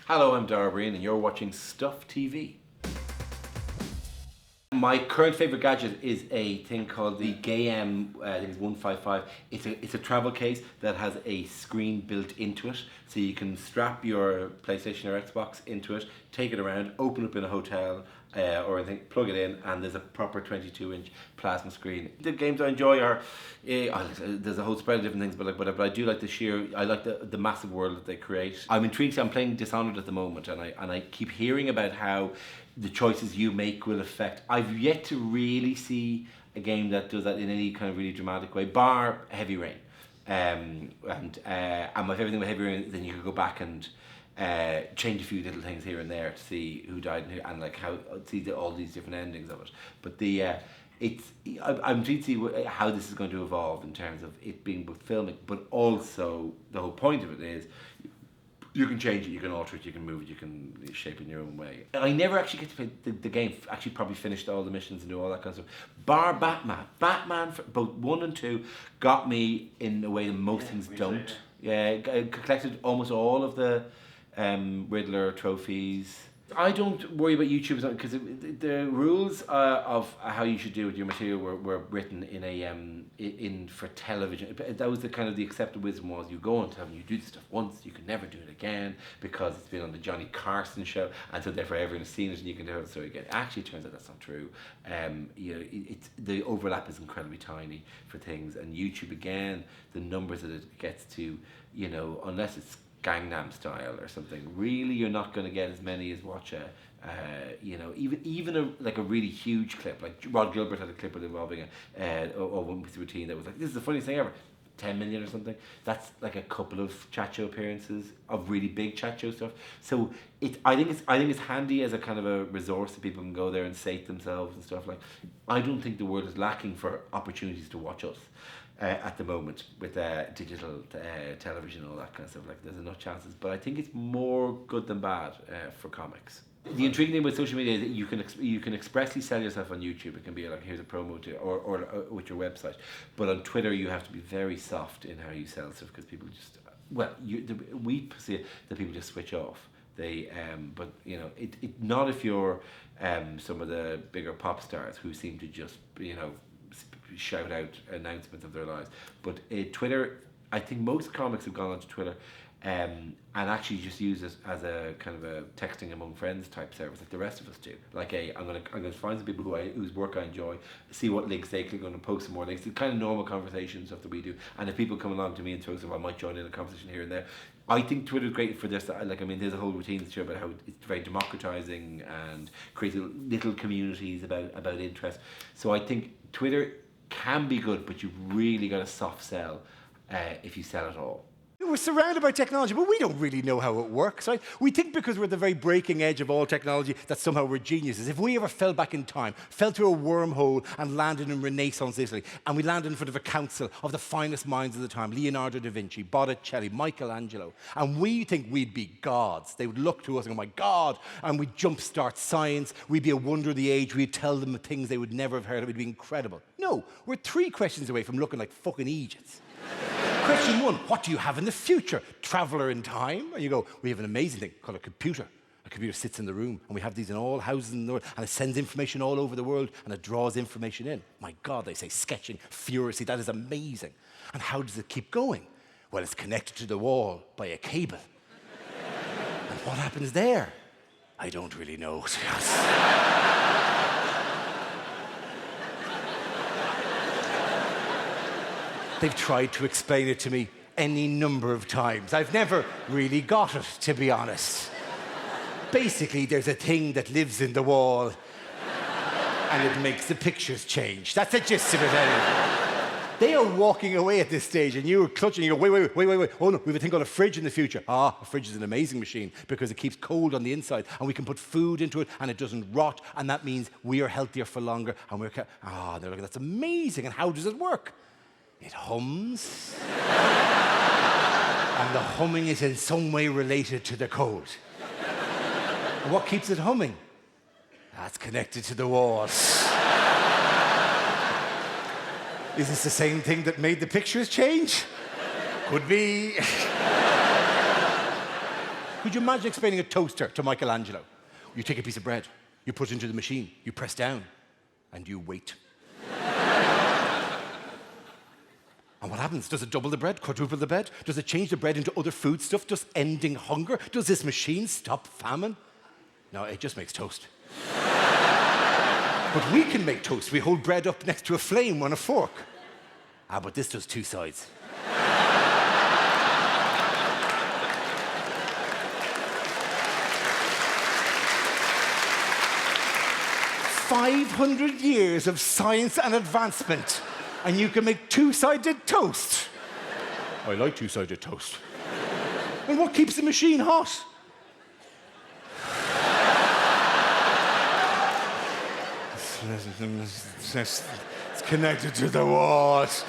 Hello, I'm Dara O Briain and you're watching Stuff TV. My current favourite gadget is a thing called the GAM, I think it's 155. It's a travel case that has a screen built into it, so you can strap your PlayStation or Xbox into it, take it around, open up in a hotel or anything, plug it in, and there's a proper 22-inch plasma screen. The games I enjoy are, there's a whole spread of different things, but I do like I like the massive world that they create. I'm intrigued. I'm playing Dishonored at the moment, and I keep hearing about how the choices you make will affect. I've yet to really see a game that does that in any kind of really dramatic way, bar Heavy Rain. And my favourite thing about Heavy Rain is then you can go back and change a few little things here and there to see who died and like how see all these different endings of it. But I'm intrigued to see how this is going to evolve in terms of it being both filmic, but also the whole point of it is you can change it, you can alter it, you can move it, you can shape it in your own way. I never actually get to play the game, actually probably finished all the missions and do all that kind of stuff. Bar Batman. Batman, for both 1 and 2, got me in a way that most things don't. I collected almost all of the Riddler trophies. I don't worry about YouTube because the rules of how you should do with your material were written in for television. That was the kind of the accepted wisdom was you go on television, you do this stuff once, you can never do it again because it's been on the Johnny Carson show, and so therefore everyone has seen it and you can do it. So again, actually, it turns out that's not true. The overlap is incredibly tiny for things, and YouTube again, the numbers that it gets to, unless it's Gangnam Style or something, really you're not going to get as many as watch even a really huge clip. Like Rod Gilbert had a clip involving a one piece of routine that was like, this is the funniest thing ever, 10 million or something. That's like a couple of chat show appearances of really big chat show stuff. So I think it's handy as a kind of a resource that people can go there and sate themselves and stuff. Like, I don't think the world is lacking for opportunities to watch us at the moment with digital television and all that kind of stuff. Like, there's enough chances, but I think it's more good than bad for comics. The intriguing thing with social media is that you can expressly sell yourself on YouTube. It can be like, here's a promo to or with your website, but on Twitter you have to be very soft in how you sell stuff because people just we see that people just switch off. They but not if you're some of the bigger pop stars who seem to just shout out announcements of their lives. But Twitter, I think most comics have gone onto Twitter and actually just use it as a kind of a texting among friends type service, like the rest of us do. Like, I'm gonna find some people whose work I enjoy, see what links they click on and post some more links. The kind of normal conversation stuff that we do. And if people come along to me and throw stuff, I might join in a conversation here and there. I think Twitter's great for this. There's a whole routine that's about how it's very democratizing and creates little communities about interest. So I think Twitter can be good, but you've really got a soft sell if you sell it all. We're surrounded by technology, but we don't really know how it works, right? We think because we're at the very breaking edge of all technology that somehow we're geniuses. If we ever fell back in time, fell through a wormhole and landed in Renaissance Italy, and we landed in front of a council of the finest minds of the time, Leonardo da Vinci, Botticelli, Michelangelo, and we think we'd be gods. They would look to us and go, my God, and we'd jumpstart science, we'd be a wonder of the age, we'd tell them things they would never have heard of, it'd be incredible. No, we're 3 questions away from looking like fucking Egypts. Question 1, what do you have in the future? Traveller in time? And you go, we have an amazing thing called a computer. A computer sits in the room, and we have these in all houses in the world, and it sends information all over the world, and it draws information in. My God, they say sketching furiously, that is amazing. And how does it keep going? Well, it's connected to the wall by a cable. And what happens there? I don't really know, to be honest. They've tried to explain it to me any number of times. I've never really got it, to be honest. Basically, there's a thing that lives in the wall and it makes the pictures change. That's the gist of it anyway. They are walking away at this stage and you're clutching, you go, wait. Oh no, we have a thing called a fridge in the future. A fridge is an amazing machine because it keeps cold on the inside and we can put food into it and it doesn't rot, and that means we are healthier for longer and they're like, that's amazing. And how does it work? It hums. And the humming is in some way related to the code. And what keeps it humming? That's connected to the walls. Is this the same thing that made the pictures change? Could be. Could you imagine explaining a toaster to Michelangelo? You take a piece of bread, you put it into the machine, you press down, and you wait. And what happens? Does it double the bread, quadruple the bread? Does it change the bread into other food stuff, just ending hunger? Does this machine stop famine? No, it just makes toast. But we can make toast. We hold bread up next to a flame on a fork. But this does two sides. 500 years of science and advancement, and you can make two-sided toast. I like two-sided toast. And what keeps the machine hot? It's connected to the walls.